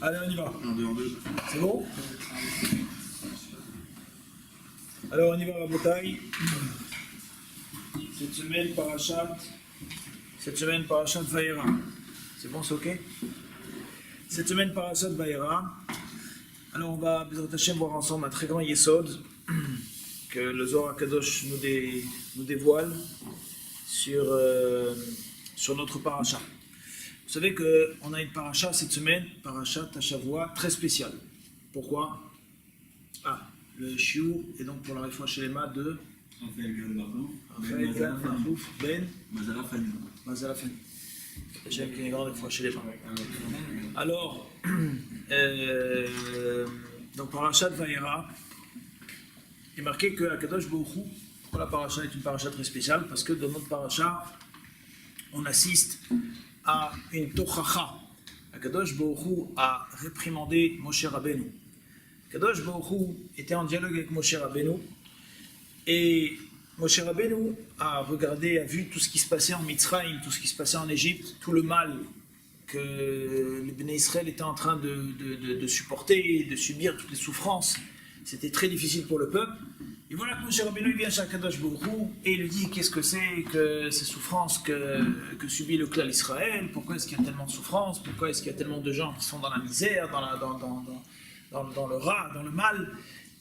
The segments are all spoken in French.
Allez, on y va. 1, 2, 2. C'est bon? Alors, on y va, la bataille. Cette semaine, Parashat Vayera. C'est bon, c'est ok? Cette semaine, Parashat Vayera. Alors, on va, Bezrat Hashem, voir ensemble un très grand Yesod que le Zohar HaKadosh nous dévoile sur notre Parasha. Vous savez qu'on a une Parasha cette semaine, Parashat Hashavua, très spéciale. Pourquoi? Le Shiur est donc pour la réfoua chez les mains de Raphaël Gal Marouf Ben Mazalafen. J'aime qu'il y ait une grande réfoua chez les mains. Alors, donc Parashat Vayera, il est marqué que Akadosh Baruch Hu, pourquoi la Parasha est une Parasha très spéciale? Parce que dans notre Parasha, on assiste à une Tochacha. Akadosh Baruch Hu a réprimandé Moshe Rabbeinu. Akadosh Baruch Hu était en dialogue avec Moshe Rabbeinu et Moshe Rabbeinu a vu tout ce qui se passait en Mitzrayim, tout ce qui se passait en Égypte, tout le mal que les Béné Israël étaient en train de supporter, de subir, toutes les souffrances. C'était très difficile pour le peuple. Et voilà que Moshe Rabbeinu vient chez Akadosh Baruch Hu et il lui dit qu'est-ce que c'est que ces souffrances que subit le clan Israël, pourquoi est-ce qu'il y a tellement de souffrances, pourquoi est-ce qu'il y a tellement de gens qui sont dans la misère, dans le rat, dans le mal.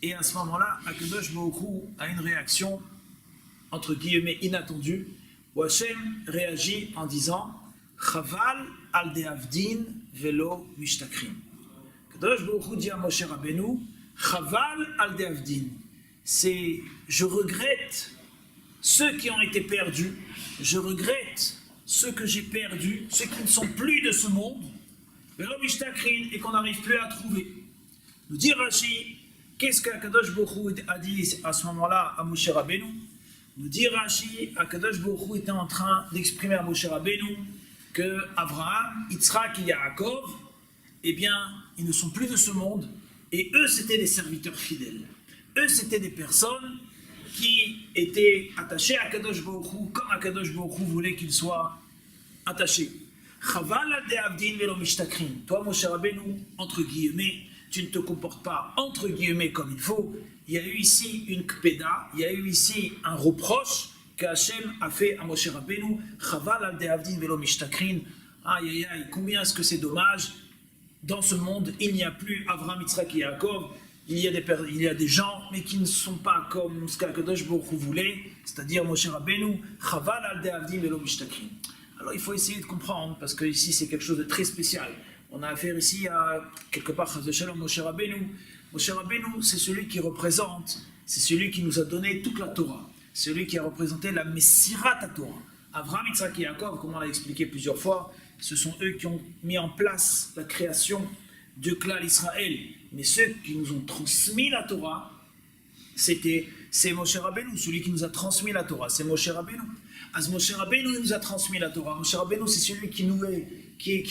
Et à ce moment-là, Akadosh Baruch Hu a une réaction, entre guillemets, inattendue, où Hashem réagit en disant Chaval al deavdin velo mishtakrim. Akadosh Baruch Hu dit à Moshe Rabbeinu Chaval al deavdin. C'est je regrette ceux qui ont été perdus, je regrette ceux que j'ai perdus, ceux qui ne sont plus de ce monde, velo mishtakrim, et qu'on n'arrive plus à trouver. Nous dit Rashi, qu'est-ce qu'Akadosh Baruch Hu a dit à ce moment-là à Moshe Rabbeinu? Nous dit Rashi, Akadosh Baruch Hu était en train d'exprimer à Moshe Rabbeinu que Abraham, Yitzhak et Yaakov, eh bien, ils ne sont plus de ce monde, et eux, c'était des serviteurs fidèles. Eux, c'était des personnes qui étaient attachées à Akadosh Baruch Hu, comme Akadosh Baruch Hu voulait qu'ils soient attachés. Chaval al deavdin velo mishtakrim. Toi, Moshe Rabbeinu, entre guillemets, tu ne te comportes pas, entre guillemets, comme il faut. Il y a eu ici une kpeda, il y a eu ici un reproche que Hachem a fait à Moshe Rabbeinu. Chaval al deavdin velo mishtakrin. Aïe aïe aïe, combien est-ce que c'est dommage. Dans ce monde, il n'y a plus Avraham, Yitzhak et Yaakov. Il y a des gens, mais qui ne sont pas comme ce qu'Akadosh Baruch Hu voulait, c'est-à-dire Moshe Rabbeinu. Chaval al deavdin velo mishtakrin. Alors il faut essayer de comprendre, parce que ici c'est quelque chose de très spécial. On a affaire ici à, quelque part, Chas v'Shalom, Moshe Rabbeinu. Moshe Rabbeinu, c'est celui qui représente, c'est celui qui nous a donné toute la Torah. Celui qui a représenté la Messirat à Torah. Avraham, Yitzhak et Yaakov, comme on l'a expliqué plusieurs fois, ce sont eux qui ont mis en place la création du clan Israël. Mais ceux qui nous ont transmis la Torah, c'est Moshe Rabbeinu, celui qui nous a transmis la Torah, c'est Moshe Rabbeinu. Moshe Rabbeinu nous a transmis la Torah. Moshe Rabbeinu, c'est celui qui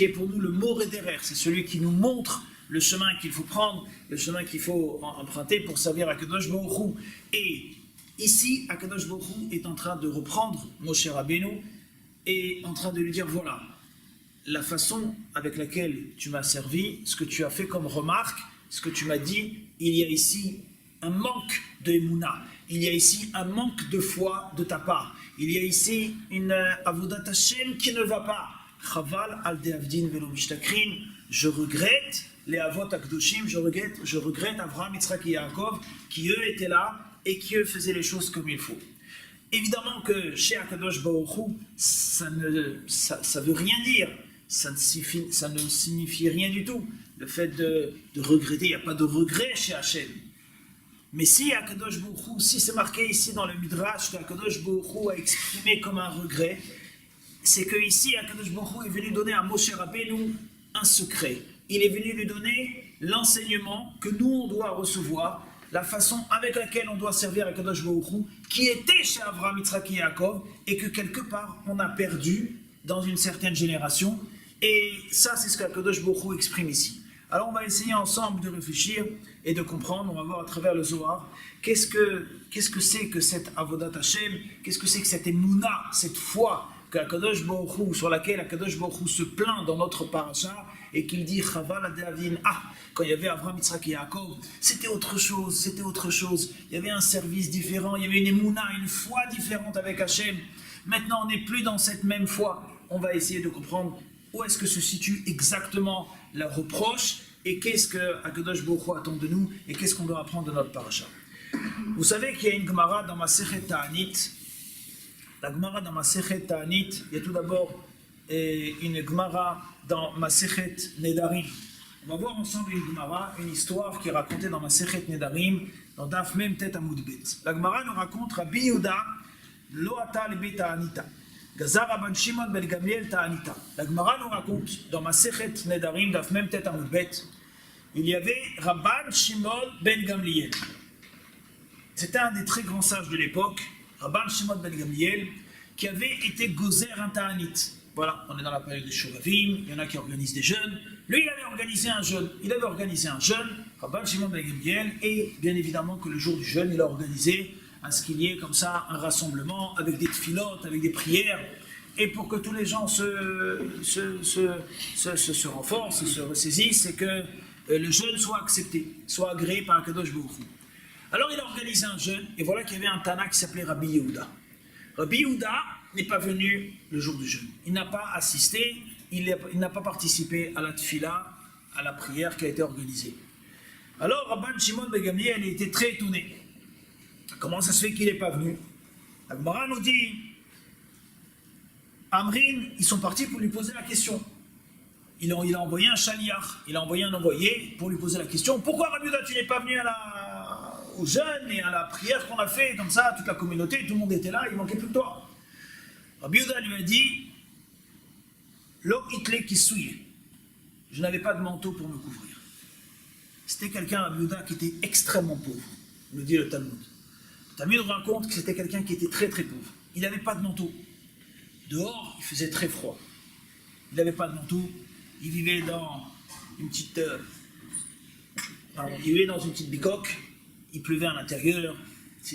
est pour nous le Moré derrière, c'est celui qui nous montre le chemin qu'il faut prendre, le chemin qu'il faut emprunter pour servir Akadosh Baruch Hu. Et ici, Akadosh Baruch Hu est en train de reprendre Moshe Rabbeinu et en train de lui dire voilà, la façon avec laquelle tu m'as servi, ce que tu as fait comme remarque, ce que tu m'as dit, il y a ici un manque de Emouna, il y a ici un manque de foi de ta part, il y a ici une avodat Hashem qui ne va pas. Chaval al deavdin velo mishtakrin. Je regrette les avot akdoshim, je regrette Avraham, Yitzhak et Yaakov qui eux étaient là et qui eux faisaient les choses comme il faut. Évidemment que chez Akadosh Baruch Hu, ça veut rien dire, ça ne signifie rien du tout. Le fait de regretter, il n'y a pas de regret chez Hachem. Mais si Akadosh Baruch Hu, si c'est marqué ici dans le Midrash qu'Akadosh Baruch Hu a exprimé comme un regret, c'est que ici Akadosh Baruch Hu est venu donner à Moshe Rabbeinu un secret. Il est venu lui donner l'enseignement que nous on doit recevoir, la façon avec laquelle on doit servir Akadosh Baruch Hu, qui était chez Avraham, Yitzhak et Yaakov, et que quelque part on a perdu dans une certaine génération. Et ça, c'est ce qu'Akadosh Baruch Hu exprime ici. Alors on va essayer ensemble de réfléchir et de comprendre, on va voir à travers le Zohar, qu'est-ce que c'est que cette Avodat Hashem, qu'est-ce que c'est que cette Emouna, cette foi sur laquelle Akadosh Baruch Hu se plaint dans notre paracha et qu'il dit Chaval Adavin. Ah, quand il y avait Abraham, Yitzhak et Yaakov, c'était autre chose, c'était autre chose. Il y avait un service différent, il y avait une émouna, une foi différente avec Hachem. Maintenant, on n'est plus dans cette même foi. On va essayer de comprendre où est-ce que se situe exactement le reproche et qu'est-ce que Akadosh Baruch Hu attend de nous et qu'est-ce qu'on doit apprendre de notre paracha. Vous savez qu'il y a une Gemara dans Masechet Ta'anit. La Gemara dans Masechet Ta'anit, il y a tout d'abord une Gemara dans Masechet Nedarim. On va voir ensemble une Gemara, une histoire qui est racontée dans Masechet Nedarim, dans Daf Mem Tet Amud Bet. La Gemara nous raconte Rabbi Yehuda Lo ata lebe Ta'anita. Gazar Rabban Shimon ben Gamliel Ta'anita. La Gemara nous raconte dans Masechet Nedarim, Daf Mem Tet Amud Bet, il y avait Rabban Shimon ben Gamliel. C'était un des très grands sages de l'époque, Rabban Shimon ben Gamliel, qui avait été gozer un ta'anit. Voilà, on est dans la période des Shovavim, il y en a qui organisent des jeûnes. Lui, il avait organisé un jeûne. Rabban Shimon ben Gamliel, et bien évidemment que le jour du jeûne, il a organisé à ce qu'il y ait comme ça un rassemblement avec des tfilotes, avec des prières, et pour que tous les gens se renforcent, se ressaisissent, et que le jeûne soit accepté, soit agréé par Akadosh Baruch Hu. Alors il a organisé un jeûne, et voilà qu'il y avait un Tana qui s'appelait Rabbi Yehuda. Rabbi Yehuda n'est pas venu le jour du jeûne. Il n'a pas assisté, il n'a pas participé à la tfila, à la prière qui a été organisée. Alors Rabban Shimon ben Gamliel était très étonné. Comment ça se fait qu'il n'est pas venu? La Gemara nous dit, Amrin, ils sont partis pour lui poser la question. Il a envoyé un shaliach, il a envoyé un envoyé pour lui poser la question. Pourquoi Rabbi Yehuda, tu n'es pas venu au jeûne et à la prière qu'on a fait, comme ça, toute la communauté, tout le monde était là, il manquait plus que toi. Rabbi Yehuda lui a dit, Lo itle kisouye, je n'avais pas de manteau pour me couvrir. C'était quelqu'un, Rabbi Yehuda, qui était extrêmement pauvre, nous dit le Talmud. Le Talmud raconte que c'était quelqu'un qui était très très pauvre. Il n'avait pas de manteau. Dehors, il faisait très froid. Il n'avait pas de manteau. Il vivait dans une petite, bicoque. Il pleuvait à l'intérieur.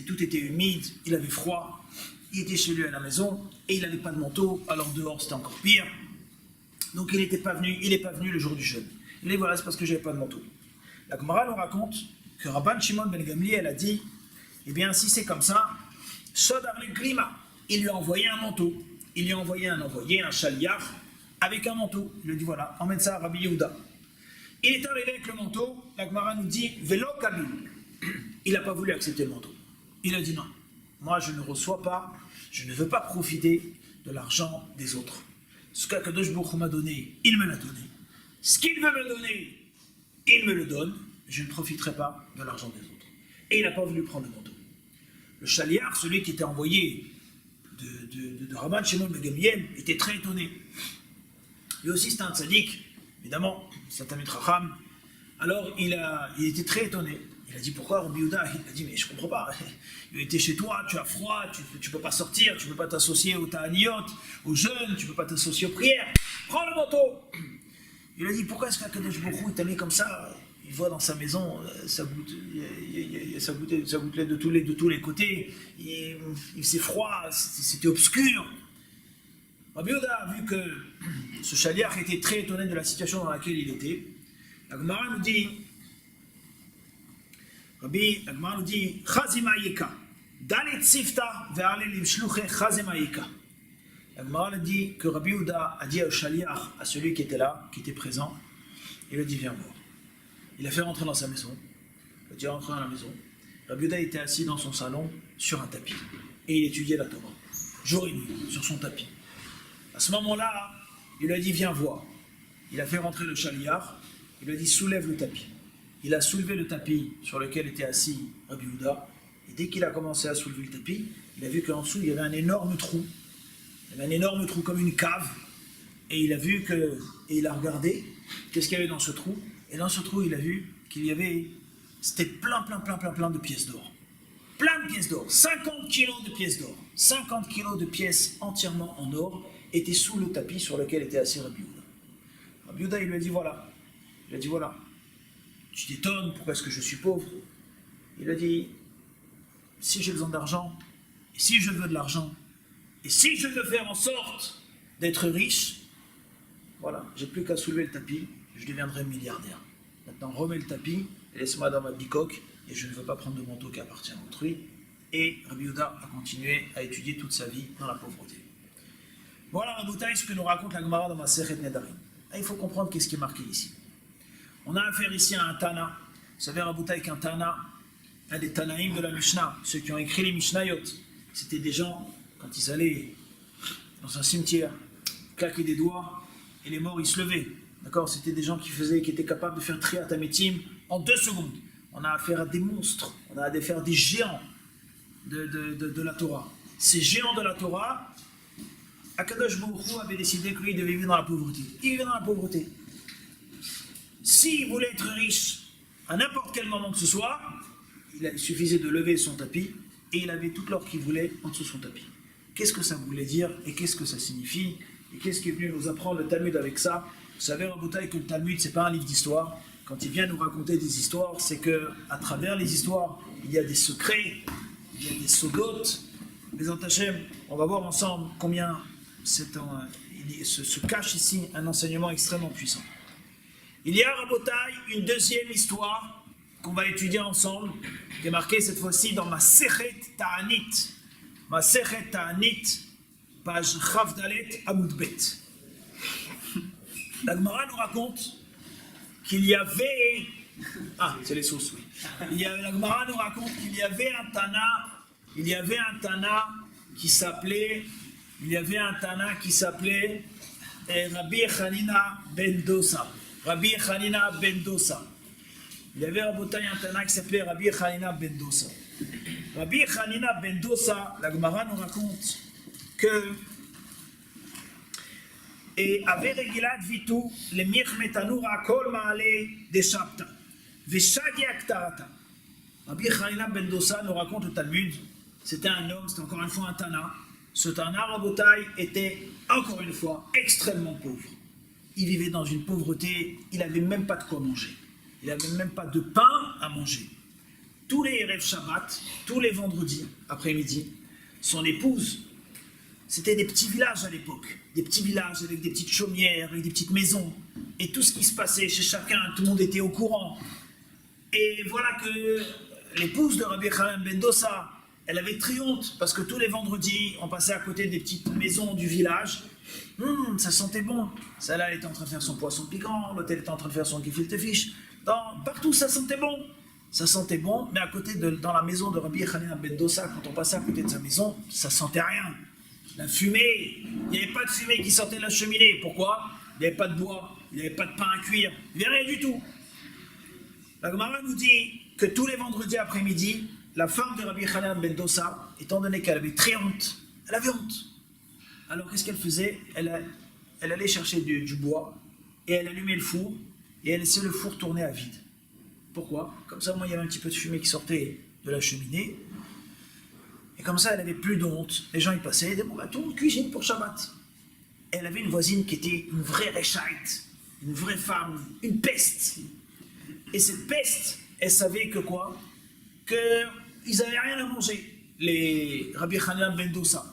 Tout était humide. Il avait froid. Il était chez lui à la maison et il n'avait pas de manteau. Alors dehors, c'était encore pire. Donc il n'est pas venu le jour du jeûne. Il dit voilà, c'est parce que j'avais pas de manteau. La Gemara nous raconte que Rabban Shimon ben Gamliel a dit, eh bien si c'est comme ça, Shodar le Grima, il lui a envoyé un manteau. Il lui a envoyé un envoyé, un chaliach, avec un manteau. Il lui a dit voilà, emmène ça à Rabbi Yehuda. Il est arrivé avec le manteau, la Gemara nous dit Velo Kabil. Il n'a pas voulu accepter le manteau. Il a dit non, moi je ne reçois pas, je ne veux pas profiter de l'argent des autres. Ce qu'Akadosh Baruch Hu m'a donné, il me l'a donné. Ce qu'il veut me donner, il me le donne, je ne profiterai pas de l'argent des autres. Et il n'a pas voulu prendre le manteau. Le chaliach, celui qui était envoyé de Rabban Shimon ben Gamliel, était très étonné. Lui aussi c'était un tzaddik, évidemment, c'est un Talmid Chacham. Alors il était très étonné. Il a dit pourquoi Rabbi Yehuda? Il a dit mais je comprends pas. Il était chez toi, tu as froid, tu peux pas sortir, tu peux pas t'associer aux ta'aniyot, aux jeunes, tu peux pas t'associer aux prières. Prends le manteau. Il a dit pourquoi est-ce qu'Akadosh Baruch Hu t'a mis comme ça? Il voit dans sa maison, ça gouttelait de tous les côtés. Il s'est froid, c'était obscur. Rabbi Yehuda a vu que ce chaliach était très étonné de la situation dans laquelle il était. La Gemara nous dit, Chazima Yeka, Dalet Sifta ve'ale limshluche Chazima Yeka. La Gemara nous dit que Rabbi Yehuda a dit au chaliach, à celui qui était là, qui était présent, il a dit viens voir. Il a fait rentrer dans sa maison. Il a dit rentrer dans la maison. Rabbi Yehuda était assis dans son salon sur un tapis et il étudiait la Torah, jour et nuit, sur son tapis. À ce moment-là, il lui a dit viens voir. Il a fait rentrer le chaliach, il lui a dit soulève le tapis. Il a soulevé le tapis sur lequel était assis Rabbi Yehuda, et dès qu'il a commencé à soulever le tapis, il a vu qu'en dessous il y avait un énorme trou. Il y avait un énorme trou comme une cave, et il a vu que, et il a regardé, qu'est-ce qu'il y avait dans ce trou, et dans ce trou il a vu qu'il y avait, c'était plein de pièces d'or. Plein de pièces d'or, 50 kilos de pièces d'or, 50 kilos de pièces entièrement en or, étaient sous le tapis sur lequel était assis Rabbi Yehuda. Rabbi Yehuda, il lui a dit voilà. Il a dit voilà. Tu t'étonnes, pourquoi est-ce que je suis pauvre? Il a dit si j'ai besoin d'argent, et si je veux de l'argent, Et si je veux faire en sorte d'être riche, voilà, j'ai plus qu'à soulever le tapis, je deviendrai milliardaire. Maintenant, remets le tapis, et laisse-moi dans ma bicoque, et je ne veux pas prendre de manteau qui appartient à autrui. Et Rabbi Yehuda a continué à étudier toute sa vie dans la pauvreté. Voilà, Rabotai, ce que nous raconte la Gemara dans Masechet Nedarim. Il faut comprendre qu'est-ce qui est marqué ici. On a affaire ici à un Tana. Vous savez, Rabotai, qu'un Tana, un des Tanaïm de la Mishnah, ceux qui ont écrit les Mishnayot, c'était des gens, quand ils allaient dans un cimetière, claquer des doigts, et les morts, ils se levaient. D'accord? C'était des gens qui étaient capables de faire Triat Ametim en 2 secondes. On a affaire à des monstres, on a affaire à des géants de la Torah. Ces géants de la Torah, Akadosh Baruch Hu avait décidé que lui, il devait vivre dans la pauvreté. Il vivait dans la pauvreté. S'il voulait être riche à n'importe quel moment que ce soit, il suffisait de lever son tapis et il avait toute l'or qu'il voulait en dessous de son tapis. Qu'est-ce que ça voulait dire et qu'est-ce que ça signifie et qu'est-ce qui est venu nous apprendre le Talmud avec ça? Vous savez, Rabotai, que le Talmud, c'est pas un livre d'histoire. Quand il vient nous raconter des histoires, c'est que à travers les histoires, il y a des secrets, il y a des sodotes. Mais en Hachem, on va voir ensemble combien se cache ici un enseignement extrêmement puissant. Il y a, Rabotai, une deuxième histoire qu'on va étudier ensemble, qui est marquée cette fois-ci dans Masechet Ta'anit. Masechet Ta'anit, page Chavdalet Amud Bet. La Gemara nous raconte qu'il y avait... Ah, c'est les sources, oui. La Gemara nous raconte qu'il y avait un Tana qui s'appelait Rabbi Chanina ben Dosa. Rabbi Chanina ben Dosa. Il y avait un Tana qui s'appelait Rabbi Chanina ben Dosa. Rabbi Chanina ben Dosa, la Gemara nous raconte que et avait Regilat Vitu le Mirmetanura Kol Maale de Shabta Veshadi Aktarata. Rabbi Chanina ben Dosa nous raconte le Talmud. C'était un homme, c'était encore une fois un Tana. Ce Tana Rabotai était encore une fois extrêmement pauvre. Il vivait dans une pauvreté, il n'avait même pas de quoi manger. Il n'avait même pas de pain à manger. Tous les Erev Shabbat, tous les vendredis après-midi, son épouse, c'était des petits villages à l'époque, des petits villages avec des petites chaumières, avec des petites maisons, et tout ce qui se passait chez chacun, tout le monde était au courant. Et voilà que l'épouse de Rabbi Chanina ben Dosa, elle avait très honte, parce que tous les vendredis, on passait à côté des petites maisons du village. Ça sentait bon. Celle-là, elle était en train de faire son poisson piquant, l'autre, elle était en train de faire son gefilte fish. Partout, ça sentait bon. Ça sentait bon, mais à côté dans la maison de Rabbi Chanina ben Dosa, quand on passait à côté de sa maison, ça sentait rien. La fumée, il n'y avait pas de fumée qui sortait de la cheminée. Pourquoi? Il n'y avait pas de bois, il n'y avait pas de pain à cuire, il n'y avait rien du tout. La Gemara nous dit que tous les vendredis après-midi, la femme de Rabbi Chanina ben Dosa, étant donné qu'elle avait très honte, elle avait honte. Alors qu'est-ce qu'elle faisait? Elle allait chercher du bois et elle allumait le four et elle laissait le four tourner à vide. Pourquoi? Comme ça, moi, il y avait un petit peu de fumée qui sortait de la cheminée. Et comme ça, elle n'avait plus de honte. Les gens y passaient, ils disaient, bon, bah, tout le monde cuisine pour Shabbat. Et elle avait une voisine qui était une vraie réchaïte, une vraie femme, une peste. Et cette peste, elle savait que quoi? Qu'ils n'avaient rien à manger, les Rabbi Chanina ben Dosa.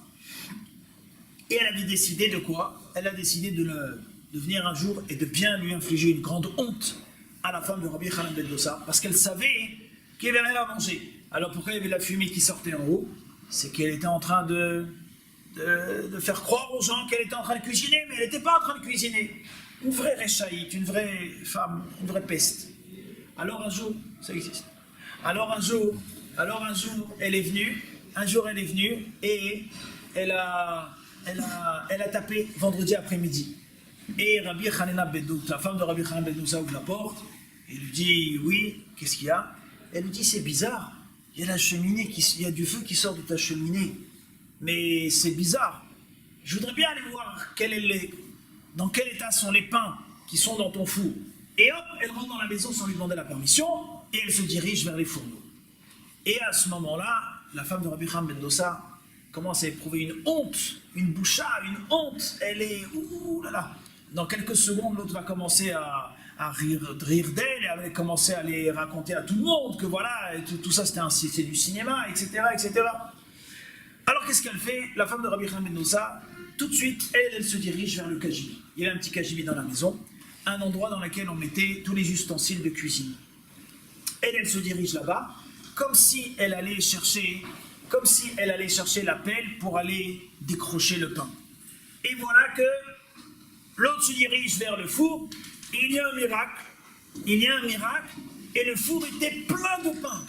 Et elle avait décidé de quoi? Elle a décidé de venir un jour et de bien lui infliger une grande honte à la femme de Rabbi Chanina ben Dosa, parce qu'elle savait qu'il n'y avait rien à manger. Alors pourquoi il y avait la fumée qui sortait en haut? C'est qu'elle était en train de faire croire aux gens qu'elle était en train de cuisiner, mais elle n'était pas en train de cuisiner. Une vraie réchaïte, une vraie femme, une vraie peste. Alors un jour, ça existe. Alors un jour, elle est venue et elle a tapé vendredi après-midi. Et Rabbi Chanina ben Dosa, la femme de Rabbi Chanina ben Dosa ouvre la porte et lui dit oui, qu'est-ce qu'il y a? Elle lui dit c'est bizarre, il y a la cheminée, il y a du feu qui sort de ta cheminée, mais c'est bizarre. Je voudrais bien aller voir dans quel état sont les pains qui sont dans ton four. Et hop, elle rentre dans la maison sans lui demander la permission et elle se dirige vers les fourneaux. Et à ce moment-là, la femme de Rabbi Chanina ben Dosa commence à éprouver une honte, une boucha, une honte. Elle est ouh là là. Dans quelques secondes, l'autre va commencer à rire d'elle, et elle va commencer à les raconter à tout le monde que voilà, tout ça c'est du cinéma, etc., etc. Alors qu'est-ce qu'elle fait? La femme de Rabbi Chanan ben Dossa, tout de suite, elle se dirige vers le cagibi. Il y a un petit cagibi dans la maison, un endroit dans lequel on mettait tous les ustensiles de cuisine. Elle se dirige là-bas, comme si elle allait chercher la pelle pour aller décrocher le pain. Et voilà que l'autre se dirige vers le four, et il y a un miracle, et le four était plein de pain,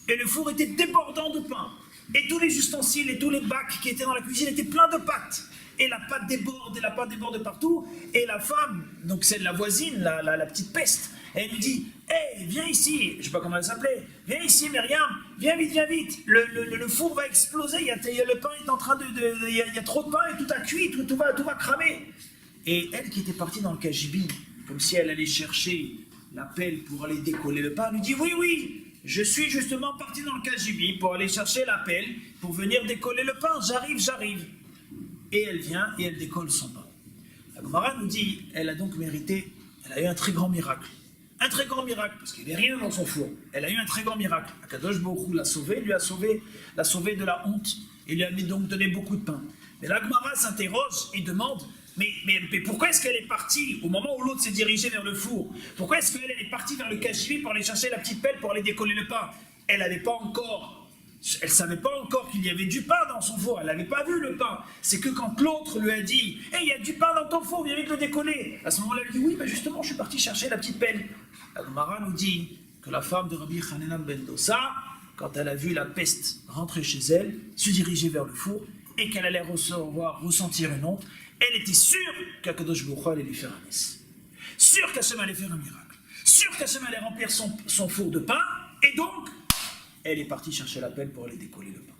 et le four était débordant de pain, et tous les ustensiles et tous les bacs qui étaient dans la cuisine étaient pleins de pâtes, et la pâte déborde partout, et la femme, donc c'est la voisine, la petite peste, elle lui dit, hey, viens ici, je ne sais pas comment elle s'appelait, viens ici Myriam, viens vite, le four va exploser, le pain est en train il y a trop de pain et tout a cuit, tout va cramer. Et elle qui était partie dans le cagibi, comme si elle allait chercher la pelle pour aller décoller le pain, lui dit, oui, je suis justement partie dans le cagibi pour aller chercher la pelle, pour venir décoller le pain, j'arrive. Et elle vient et elle décolle son pain. La Gemara nous dit, elle a donc mérité, elle a eu un très grand miracle. Un très grand miracle, parce qu'il n'y avait rien dans son four. Elle a eu un très grand miracle. Akadosh Baruch Hu l'a sauvée, l'a sauvée de la honte, et lui a donc donné beaucoup de pain. Mais la Gemara s'interroge et demande, mais pourquoi est-ce qu'elle est partie, au moment où l'autre s'est dirigé vers le four, pourquoi est-ce qu'elle est partie vers le cagibi pour aller chercher la petite pelle pour aller décoller le pain? Elle ne savait pas encore qu'il y avait du pain dans son four, elle n'avait pas vu le pain. C'est que quand l'autre lui a dit, hey, il y a du pain dans ton four, viens vite le décoller. À ce moment-là, elle dit, oui, mais justement, je suis parti chercher la petite pelle. La Gemara nous dit que la femme de Rabbi Chanan ben Dossa, quand elle a vu la peste rentrer chez elle, se diriger vers le four, et qu'elle allait ressentir une honte, elle était sûre qu'Akadosh Baruch Hu allait lui faire un nis. Sûre qu'Hachem allait faire un miracle. Sûre qu'Hachem allait remplir son four de pain, et donc, elle est partie chercher la pelle pour aller décoller le pain.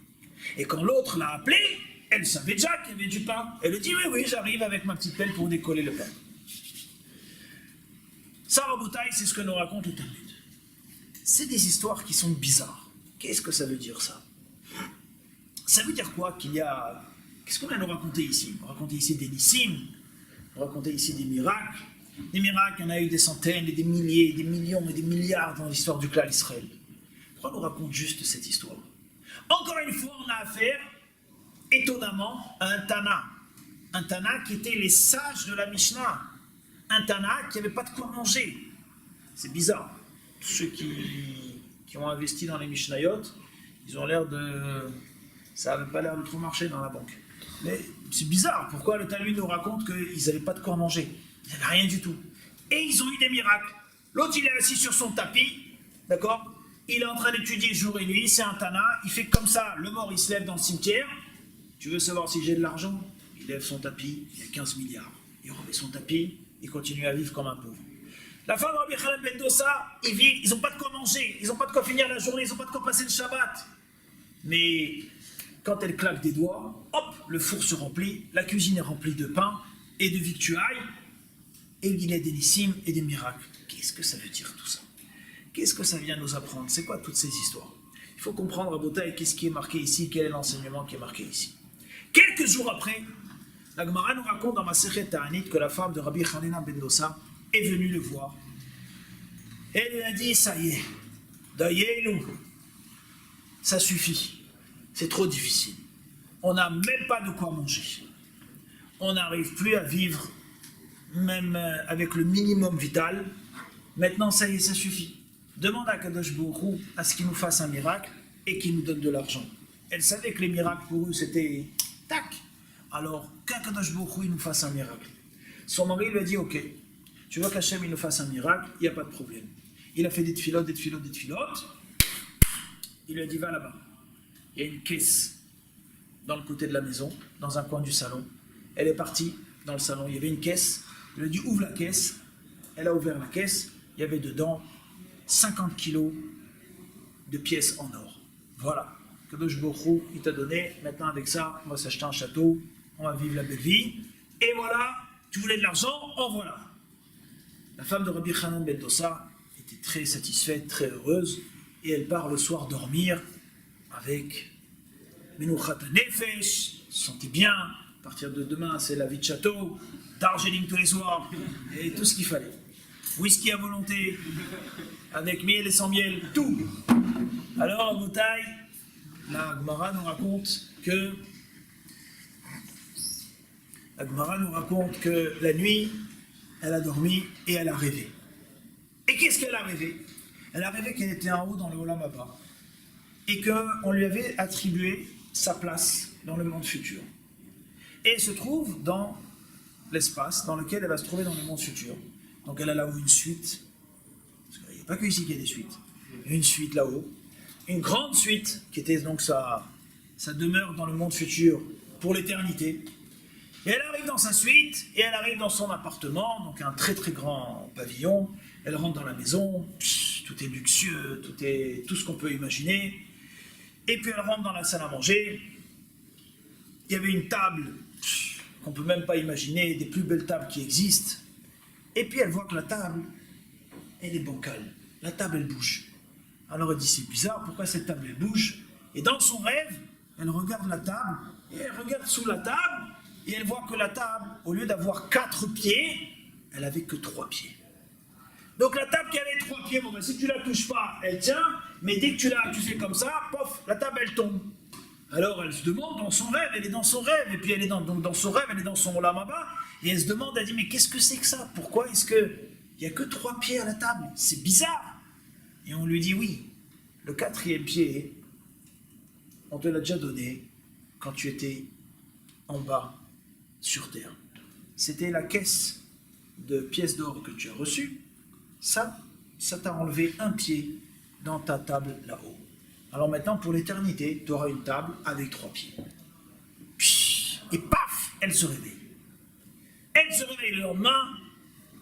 Et quand l'autre l'a appelée, elle savait déjà qu'il y avait du pain. Elle lui dit, oui, j'arrive avec ma petite pelle pour décoller le pain. Ça, Rabotai, c'est ce que nous raconte le Talmud. C'est des histoires qui sont bizarres. Qu'est-ce que ça veut dire, ça? Ça veut dire quoi qu'il y a... Qu'est-ce qu'on a nous raconter ici? On raconter ici des nissim, on raconter ici des miracles. Des miracles, il y en a eu des centaines, et des milliers, des millions et des milliards dans l'histoire du clan Israël. Pourquoi on nous raconte juste cette histoire? Encore une fois, on a affaire, étonnamment, à un Tana. Un Tana qui était les sages de la Mishnah. Un Tana qui n'avait pas de quoi manger. C'est bizarre. Tous ceux qui ont investi dans les Mishnayot, ils ont l'air de... Ça n'avait pas l'air de trop marcher dans la banque. Mais c'est bizarre. Pourquoi le Talmud nous raconte qu'ils n'avaient pas de quoi manger? Ils n'avaient rien du tout. Et ils ont eu des miracles. L'autre, il est assis sur son tapis, d'accord? Il est en train d'étudier jour et nuit, c'est un Tana, il fait comme ça, le mort il se lève dans le cimetière. Tu veux savoir si j'ai de l'argent? Il lève son tapis, il y a 15 milliards. Il remet son tapis, il continue à vivre comme un pauvre. La femme de Rabbi Chanan ben Dossa, ils n'ont pas de quoi manger, ils n'ont pas de quoi finir la journée, ils n'ont pas de quoi passer le Shabbat. Mais quand elle claque des doigts, hop, le four se remplit, la cuisine est remplie de pain et de victuailles, et il y a des nissim et des miracles. Qu'est-ce que ça veut dire tout ça? Qu'est-ce que ça vient nous apprendre? C'est quoi toutes ces histoires? Il faut comprendre à Botaï qu'est-ce qui est marqué ici, quel est l'enseignement qui est marqué ici. Quelques jours après, la Gemara nous raconte dans Masechet Ta'anit que la femme de Rabbi Chanan ben Dossa est venue le voir. Elle lui a dit, ça y est, Dayenu, ça suffit, c'est trop difficile. On n'a même pas de quoi manger. On n'arrive plus à vivre, même avec le minimum vital. Maintenant, ça y est, ça suffit. Demande à Kadosh Baruch Hu à ce qu'il nous fasse un miracle et qu'il nous donne de l'argent. Elle savait que les miracles pour eux c'était tac. Alors qu'Akadosh Baruch Hu il nous fasse un miracle. Son mari lui a dit ok, tu veux qu'Hachem il nous fasse un miracle, il n'y a pas de problème. Il a fait des tfilotes. Il lui a dit va là-bas. Il y a une caisse dans le côté de la maison, dans un coin du salon. Elle est partie dans le salon, il y avait une caisse. Il lui a dit ouvre la caisse. Elle a ouvert la caisse. Il y avait dedans 50 kilos de pièces en or. Voilà. Kadosh Baruch Hu, il t'a donné. Maintenant, avec ça, on va s'acheter un château. On va vivre la belle vie. Et voilà, tu voulais de l'argent, en voilà. La femme de Rabbi Chanan ben Dossa était très satisfaite, très heureuse. Et elle part le soir dormir avec Menuchat Nefesh. Elle se sentait bien. À partir de demain, c'est la vie de château. Darjeeling tous les soirs. Et tout ce qu'il fallait. Whisky à volonté, avec miel et sans miel, tout. Alors, en Botaï, la Gemara nous raconte que la Gemara nous raconte que la nuit, elle a dormi et elle a rêvé. Et qu'est-ce qu'elle a rêvé? Elle a rêvé qu'elle était en haut dans le Olam Haba et qu'on lui avait attribué sa place dans le monde futur. Et elle se trouve dans l'espace dans lequel elle va se trouver dans le monde futur. Donc elle a là-haut une suite, parce qu'il n'y a pas que ici qu'il y a des suites, une suite là-haut, une grande suite qui était donc sa demeure dans le monde futur pour l'éternité. Et elle arrive dans sa suite, et elle arrive dans son appartement, donc un très très grand pavillon. Elle rentre dans la maison, tout est luxueux, tout ce qu'on peut imaginer. Et puis elle rentre dans la salle à manger. Il y avait une table qu'on ne peut même pas imaginer, des plus belles tables qui existent. Et puis elle voit que la table, elle est bancale. La table, elle bouge. Alors elle dit, c'est bizarre, pourquoi cette table, elle bouge? Et dans son rêve, elle regarde la table, et elle regarde sous la table, et elle voit que la table, au lieu d'avoir 4 pieds, elle avait que 3 pieds. Donc la table qui avait 3 pieds, bon ben, si tu la touches pas, elle tient, mais dès que tu fais comme ça, pof, la table elle tombe. Alors elle se demande dans son rêve, elle est dans son rêve, et puis elle est dans son rêve, elle est dans son Olam Haba, et elle se demande, elle dit, mais qu'est-ce que c'est que ça? Pourquoi est-ce qu'il n'y a que 3 pieds à la table? C'est bizarre. Et on lui dit, oui, le 4e pied, on te l'a déjà donné quand tu étais en bas sur terre. C'était la caisse de pièces d'or que tu as reçue. Ça t'a enlevé 1 pied dans ta table là-haut. Alors maintenant, pour l'éternité, tu auras une table avec 3 pieds. Et paf, elle se réveille. Elle se réveille le lendemain.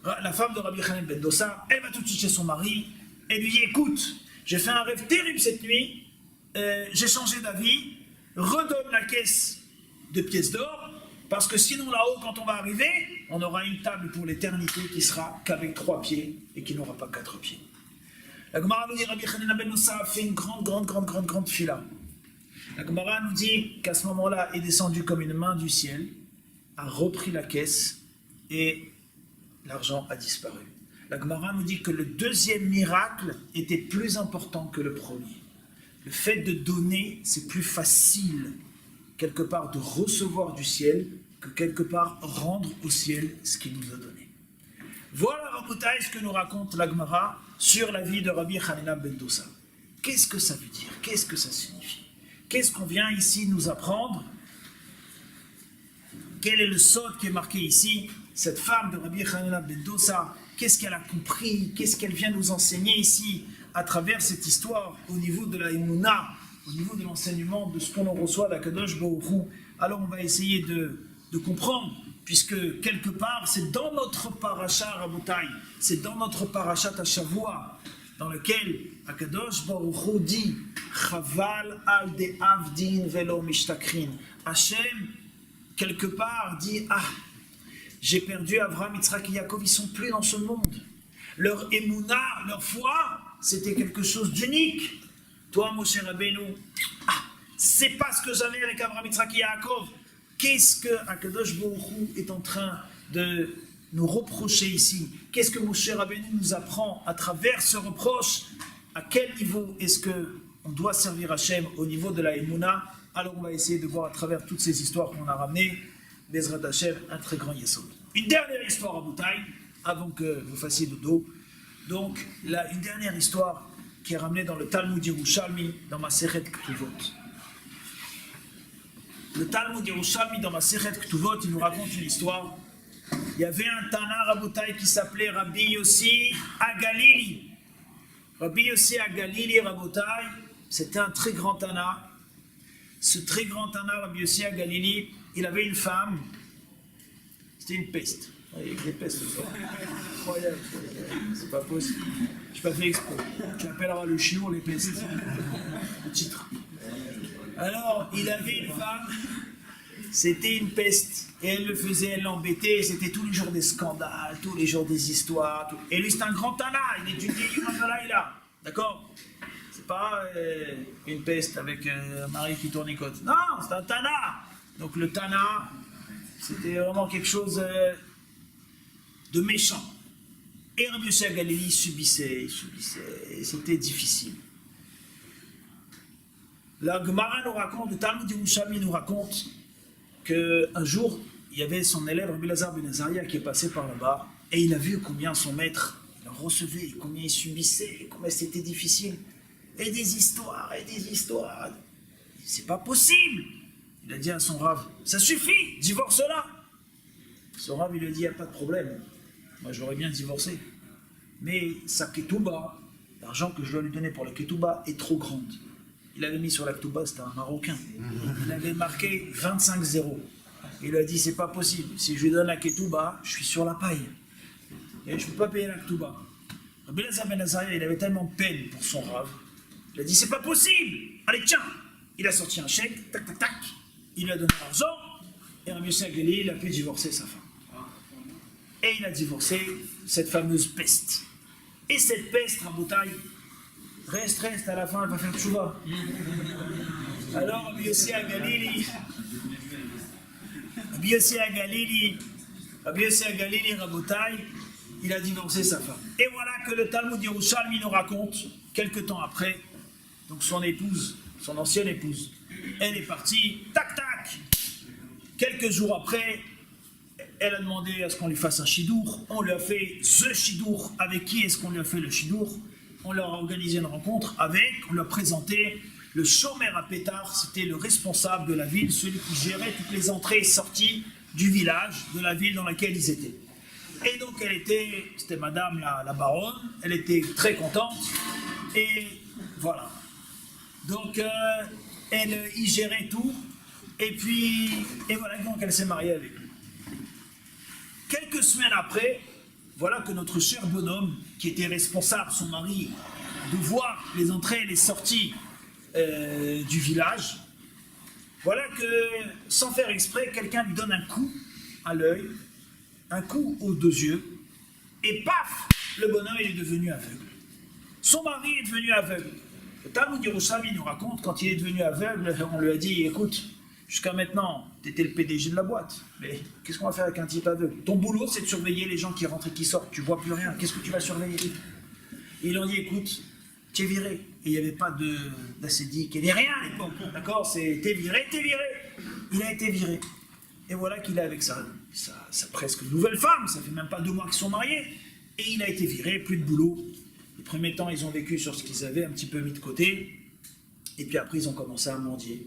La femme de Rabbi Hanan ben Dossa, elle va tout de suite chez son mari. Elle lui dit, écoute, j'ai fait un rêve terrible cette nuit. J'ai changé d'avis. Redonne la caisse de pièces d'or. Parce que sinon, là-haut, quand on va arriver, on aura une table pour l'éternité qui sera qu'avec 3 pieds et qui n'aura pas 4 pieds. La Gemara nous dit, Rabbi Hanan ben Dossa a fait une grande fila. La Gemara nous dit qu'à ce moment-là, est descendu comme une main du ciel, a repris la caisse et l'argent a disparu. La Gemara nous dit que le 2e miracle était plus important que le premier. Le fait de donner, c'est plus facile quelque part de recevoir du ciel que quelque part rendre au ciel ce qu'il nous a donné. Voilà, Rabotai, ce que nous raconte la Gemara sur la vie de Rabbi Hanan ben Dossa. Qu'est-ce que ça veut dire? Qu'est-ce que ça signifie? Qu'est-ce qu'on vient ici nous apprendre? Quel est le sod qui est marqué ici? Cette femme de Rabbi Hanan ben Dossa, qu'est-ce qu'elle a compris? Qu'est-ce qu'elle vient nous enseigner ici à travers cette histoire au niveau de la Emouna, au niveau de l'enseignement de ce qu'on reçoit d'Akadosh Baruch Hu? Alors on va essayer de comprendre, puisque quelque part c'est dans notre paracha Rabotai, c'est dans notre parachat Shavua, dans lequel Akadosh Baruch Hu dit Chaval al de avdin velo mishtakrin. Hachem quelque part dit, ah, j'ai perdu Avraham, Yitzhak et Yaakov, ils sont plus dans ce monde. Leur émouna, leur foi, c'était quelque chose d'unique. Toi, Moshe Rabbeinu, c'est pas ce que j'avais avec Avraham, Yitzhak et Yaakov. Qu'est-ce que Akadosh Baruch Hu est en train de nous reprocher ici? Qu'est-ce que Moshe Rabbeinu nous apprend à travers ce reproche? À quel niveau est-ce qu'on doit servir Hachem au niveau de la émouna? Alors on va essayer de voir à travers toutes ces histoires qu'on a ramenées, Bezrat Hachem, un très grand yesod. Une dernière histoire à Boutaï, avant que vous fassiez dodo. Donc, là, une dernière histoire qui est ramenée dans le Talmud Yerushalmi, dans Masechet Ketuvot. Le Talmud Yerushalmi, dans Masechet Ketuvot, il nous raconte une histoire. Il y avait un Tana Rabotai qui s'appelait Rabbi Yossi Agalili. Rabbi Yossi Agalili Rabotai, c'était un très grand Tana. Ce très grand Tana, Rabbi Yossi Agalili, il avait une femme, c'était une peste. Il y a des pestes ce soir. Incroyable, c'est pas possible. Je n'ai pas fait exprès. Tu appelleras le chiour les pestes. Le titre. Alors, il avait une femme, c'était une peste. Et elle le faisait, elle l'embêtait. C'était tous les jours des scandales, tous les jours des histoires. Tout. Et lui, c'est un grand Tana. Il étudiait Yumazalaïla. D'accord? C'est pas une peste avec un mari qui tournicote. Non, c'est un Tana. Donc le Tana, c'était vraiment quelque chose de méchant. Et Rabbi Yossi Agalili subissait, c'était difficile. La Gemara nous raconte, le Talmud Yerushalmi nous raconte qu'un jour, il y avait son élève Rabbi Elazar ben Azaria qui est passé par là-bas et il a vu combien son maître il recevait, combien il subissait, combien c'était difficile. Et des histoires, et des histoires. C'est pas possible. Il a dit à son Rav, ça suffit, divorce-la. Son Rav, il lui a dit, il n'y a pas de problème. Moi, j'aurais bien divorcé. Mais sa ketouba, l'argent que je dois lui donner pour la ketouba est trop grande. Il avait mis sur la ketouba, c'était un Marocain. Il avait marqué 25-0. Il lui a dit, c'est pas possible. Si je lui donne la ketouba, je suis sur la paille. Et je ne peux pas payer la ketouba. Rabbi Elazar ben Azaria, il avait tellement de peine pour son Rav. Il a dit, c'est pas possible. Allez, tiens. Il a sorti un chèque, tac, tac, tac. Il lui a donné l'argent. Et Rabbi Yossi Agali, il a pu divorcer sa femme. Et il a divorcé cette fameuse peste. Et cette peste, Rabotaï, reste, à la fin, elle va faire tchouva. Alors, Rabbi Yossi Agali, Rabotaï, il a divorcé sa femme. Et voilà que le Talmud Yerushalmi nous raconte, quelque temps après, donc son épouse, son ancienne épouse, elle est partie, tac tac. Quelques jours après, elle a demandé à ce qu'on lui fasse un shidour. On lui a fait the shidour. Avec qui est-ce qu'on lui a fait le shidour? On leur a organisé une rencontre avec, on lui a présenté le Shomer à Pétard, c'était le responsable de la ville, celui qui gérait toutes les entrées et sorties du village, de la ville dans laquelle ils étaient. Et donc c'était madame la baronne, elle était très contente, et voilà. Donc elle y gérait tout, et voilà donc elle s'est mariée avec lui. Quelques semaines après, voilà que notre cher bonhomme, qui était responsable, son mari, de voir les entrées et les sorties du village, voilà que, sans faire exprès, quelqu'un lui donne un coup à l'œil, un coup aux deux yeux, et paf, le bonhomme il est devenu aveugle. Son mari est devenu aveugle. Le Talmud Yerushalmi nous raconte, quand il est devenu aveugle, on lui a dit, écoute, jusqu'à maintenant, tu étais le PDG de la boîte, mais qu'est-ce qu'on va faire avec un type aveugle? Ton boulot, c'est de surveiller les gens qui rentrent et qui sortent, tu vois plus rien, qu'est-ce que tu vas surveiller? Et ils lui ont dit, écoute, tu es viré. Et il n'y avait pas d'acédique, il n'y avait rien à l'époque, d'accord? C'est t'es viré, t'es viré. Il a été viré. Et voilà qu'il est avec sa presque nouvelle femme, ça fait même pas 2 mois qu'ils sont mariés. Et il a été viré, plus de boulot. Les premiers temps, ils ont vécu sur ce qu'ils avaient un petit peu mis de côté. Et puis après, ils ont commencé à mendier.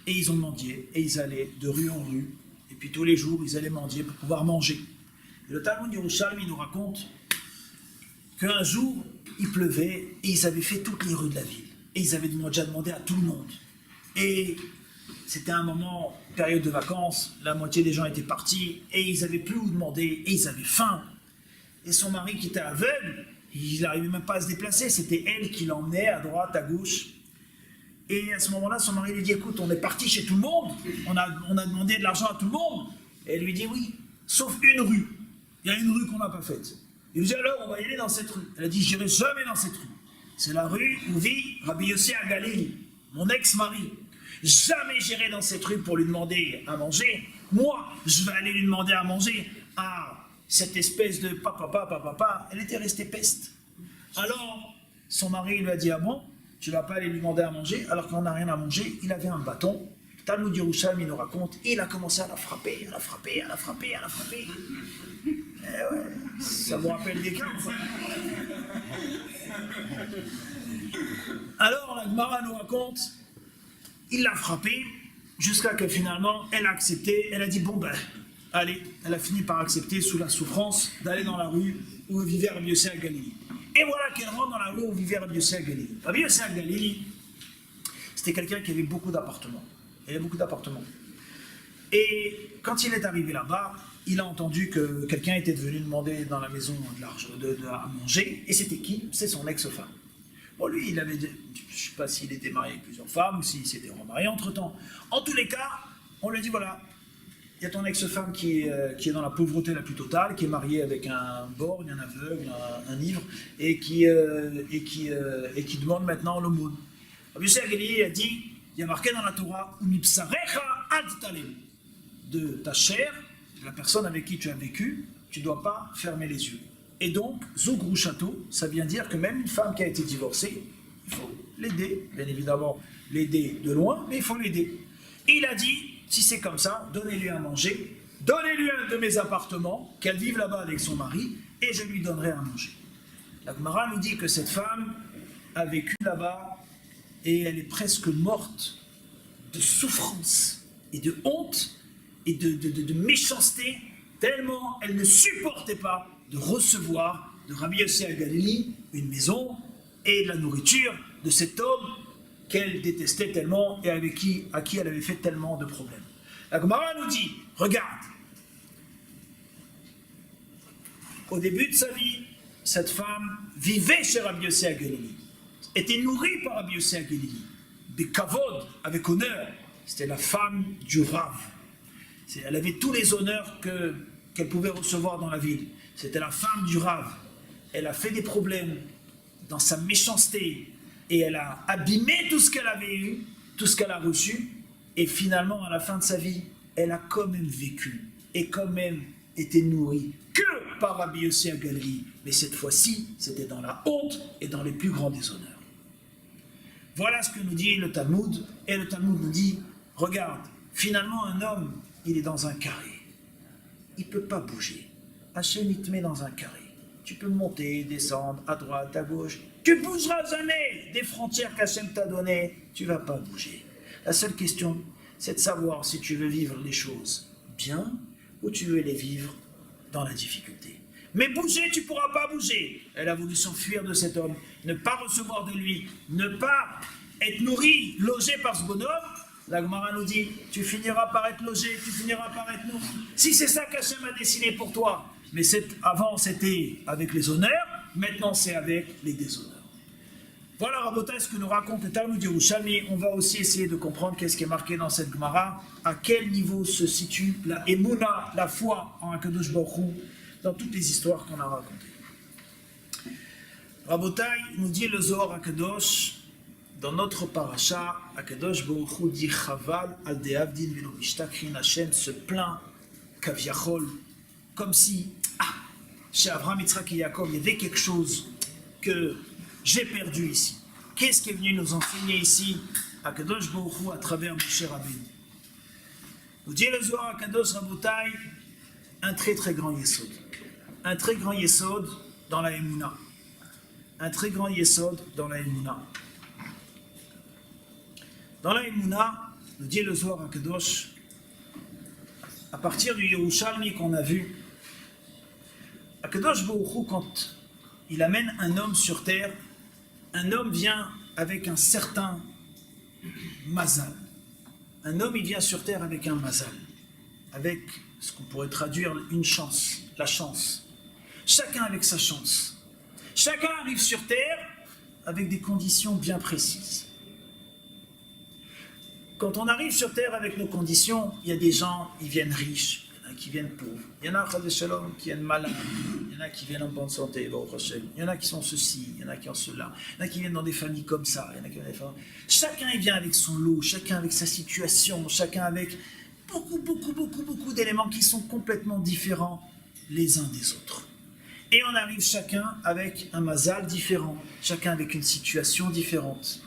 Et ils ont mendié, et ils allaient de rue en rue. Et puis tous les jours, ils allaient mendier pour pouvoir manger. Et le Talmud Yerushalmi nous raconte qu'un jour, il pleuvait, et ils avaient fait toutes les rues de la ville. Et ils avaient déjà demandé à tout le monde. Et c'était un moment, période de vacances, la moitié des gens étaient partis, et ils n'avaient plus où demander, et ils avaient faim. Et son mari qui était aveugle, il n'arrivait même pas à se déplacer, c'était elle qui l'emmenait à droite, à gauche. Et à ce moment-là, son mari lui dit, écoute, on est parti chez tout le monde, on a demandé de l'argent à tout le monde. Et elle lui dit, oui, sauf une rue. Il y a une rue qu'on n'a pas faite. Il lui dit, alors, on va y aller dans cette rue. Elle a dit, je n'irai jamais dans cette rue. C'est la rue où vit Rabbi Yossi Agali, mon ex-mari. Jamais j'irai dans cette rue pour lui demander à manger. Moi, je vais aller lui demander à manger à cette espèce de papa. Elle était restée peste. Alors, son mari lui a dit, ah bon, tu ne vas pas aller lui demander à manger, alors qu'on n'a rien à manger. Il avait un bâton. Talmud Yerushalmi nous raconte, et il a commencé à la frapper. Eh ouais, ça vous rappelle des cas ou pas? Alors, la Gemara nous raconte, il l'a frappée, jusqu'à que finalement, elle a accepté, elle a dit, bon ben, allez, elle a fini par accepter, sous la souffrance, d'aller dans la rue où vivait Rabbi Yossi Agali. Et voilà qu'elle rentre dans la rue où vivait Rabbi Yossi Agali. Rabbi Yossi Agali, c'était quelqu'un qui avait beaucoup d'appartements. Il avait beaucoup d'appartements. Et quand il est arrivé là-bas, il a entendu que quelqu'un était venu demander dans la maison de l'argent, à manger. Et c'était qui? C'est son ex-femme. Bon, lui, il avait, je ne sais pas s'il était marié avec plusieurs femmes ou s'il s'était remarié entre-temps. En tous les cas, on lui a dit, voilà, il y a ton ex-femme qui est dans la pauvreté la plus totale, qui est mariée avec un borgne, un aveugle, un ivre, et qui demande maintenant l'aumône. Rabbi Yossi Agali a dit, il y a marqué dans la Torah, Umipsarecha ad talem, de ta chair, de la personne avec qui tu as vécu, tu ne dois pas fermer les yeux. Et donc, Zogrushato, ça vient dire que même une femme qui a été divorcée, il faut l'aider, bien évidemment, l'aider de loin, mais il faut l'aider. Il a dit, si c'est comme ça, donnez-lui à manger, donnez-lui un de mes appartements, qu'elle vive là-bas avec son mari, et je lui donnerai à manger. La Gemara nous dit que cette femme a vécu là-bas, et elle est presque morte de souffrance, et de honte, et de méchanceté, tellement elle ne supportait pas de recevoir de Rabbi Yossi al-Galili une maison et de la nourriture de cet homme qu'elle détestait tellement et à qui elle avait fait tellement de problèmes. La Gemara nous dit, regarde, au début de sa vie, cette femme vivait chez Rabbi Yossi al-Galili, était nourrie par Rabbi Yossi al-Galili, des kavod, avec honneur. C'était la femme du Rav. Elle avait tous les honneurs qu'elle pouvait recevoir dans la ville. C'était la femme du Rav. Elle a fait des problèmes dans sa méchanceté et elle a abîmé tout ce qu'elle avait eu, tout ce qu'elle a reçu. Et finalement, à la fin de sa vie, elle a quand même vécu et quand même été nourrie que par Rabbi Yossi al-Galili. Mais cette fois-ci, c'était dans la honte et dans les plus grands déshonneurs. Voilà ce que nous dit le Talmud. Et le Talmud nous dit, regarde, finalement un homme, il est dans un carré. Il ne peut pas bouger. Hachem, il te met dans un carré. Tu peux monter, descendre, à droite, à gauche. Tu ne bougeras jamais des frontières qu'Hachem t'a données. Tu ne vas pas bouger. La seule question, c'est de savoir si tu veux vivre les choses bien ou tu veux les vivre dans la difficulté. Mais bouger, tu ne pourras pas bouger. Elle a voulu s'enfuir de cet homme, ne pas recevoir de lui, ne pas être nourri, logé par ce bonhomme. La Gemara nous dit, tu finiras par être logé, tu finiras par être nourri. Si c'est ça qu'Hachem a dessiné pour toi, mais avant c'était avec les honneurs, maintenant c'est avec les déshonneurs. Voilà, Rabotai, ce que nous raconte le Talmud Yerushalmi. On va aussi essayer de comprendre qu'est-ce qui est marqué dans cette Gemara, à quel niveau se situe la Emouna, la foi en Akadosh Baruch Hu, dans toutes les histoires qu'on a racontées. Rabotai nous dit le Zohar Akadosh, dans notre paracha, Akadosh Baruch Hu dit Chaval al de'avdin velo mishtakrin, Hashem se plaint kaviachol, comme si chez Abraham, Yitzhak et Yaakov, il y avait quelque chose que j'ai perdu ici. Qu'est-ce qui est venu nous enseigner ici Akadosh Baruch Hu à travers Moshe Rabbeinu? Nous dit le Zohar Akadosh Rabotai, un très très grand yesod. Un très grand yesod dans la Emouna. Un très grand yesod dans la Emouna. Dans la Emouna, nous dit le Zohar HaKadosh, à partir du Yerushalmi qu'on a vu, HaKadosh Baruch Hu, quand il amène un homme sur terre, un homme vient avec un certain mazal. Un homme, il vient sur terre avec un mazal, avec ce qu'on pourrait traduire une chance, la chance. Chacun avec sa chance. Chacun arrive sur terre avec des conditions bien précises. Quand on arrive sur terre avec nos conditions, il y a des gens, ils viennent riches, il y en a qui viennent pauvres, il y en a qui viennent malades, il y en a qui viennent en bonne santé, il y en a qui sont ceci, il y en a qui ont cela, il y en a qui viennent dans des familles comme ça, il y en a qui viennent dans des familles... Chacun il vient avec son lot, chacun avec sa situation, chacun avec beaucoup d'éléments qui sont complètement différents les uns des autres. Et on arrive chacun avec un mazal différent, chacun avec une situation différente.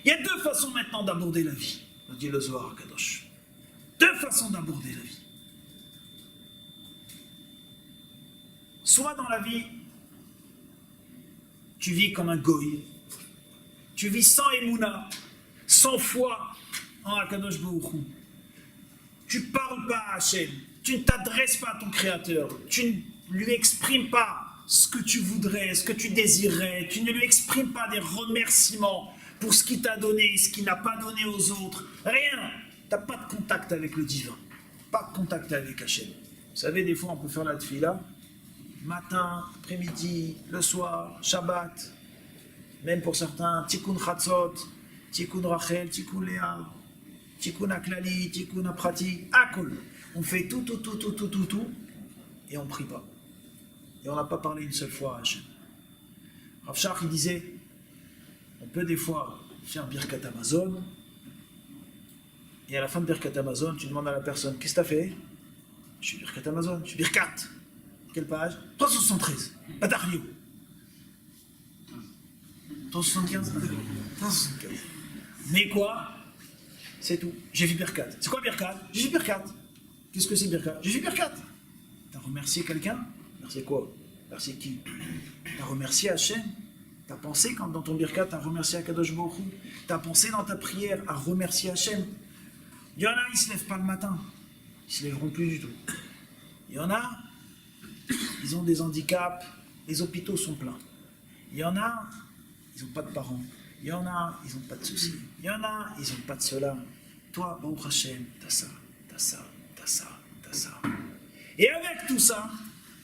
Il y a deux façons maintenant d'aborder la vie, nous dit le Zohar HaKadosh. Deux façons d'aborder la vie. Soit dans la vie, tu vis comme un goy, tu vis sans émouna, sans foi en HaKadosh Baruch Hu. Tu ne parles pas à Hachem, tu ne t'adresses pas à ton Créateur, tu ne lui exprimes pas ce que tu voudrais, ce que tu désirais, tu ne lui exprimes pas des remerciements pour ce qu'il t'a donné, ce qu'il n'a pas donné aux autres. Rien. Tu n'as pas de contact avec le divin. Pas de contact avec Hachem. Vous savez, des fois, on peut faire la tefila, matin, après-midi, le soir, Shabbat, même pour certains, Tikkun Chatzot, Tikkun Rachel, Tikkun Léa, Tikkun Aklali, Tikkun Aprati, Akol. On fait tout, et on ne prie pas. Et on n'a pas parlé une seule fois à Hachem. Rav Shach, il disait, on peut des fois faire Birkat Hamazon, et à la fin de Birkat Hamazon, tu demandes à la personne, qu'est-ce que tu as fait? Je suis Birkat Hamazon, je suis Birkat. Quelle page? 373. Batario. 175. Mais quoi? C'est tout. J'ai vu Birkat. C'est quoi Birkat? J'ai vu Birkat. Qu'est-ce que c'est Birkat? J'ai vu Birkat. T'as remercié quelqu'un? Merci quoi? Merci qui? T'as remercié Hachem? T'as pensé quand dans ton Birkat, t'as remercié Akadosh Baruch Hu? T'as pensé dans ta prière à remercier Hachem? Il y en a, ils ne se lèvent pas le matin. Ils ne se lèveront plus du tout. Il y en a, ils ont des handicaps, les hôpitaux sont pleins. Il y en a, ils n'ont pas de parents. Il y en a, ils n'ont pas de soucis. Il y en a, ils n'ont pas de cela. Toi, Baruch Hashem, t'as ça, t'as ça, t'as ça, t'as ça. Et avec tout ça,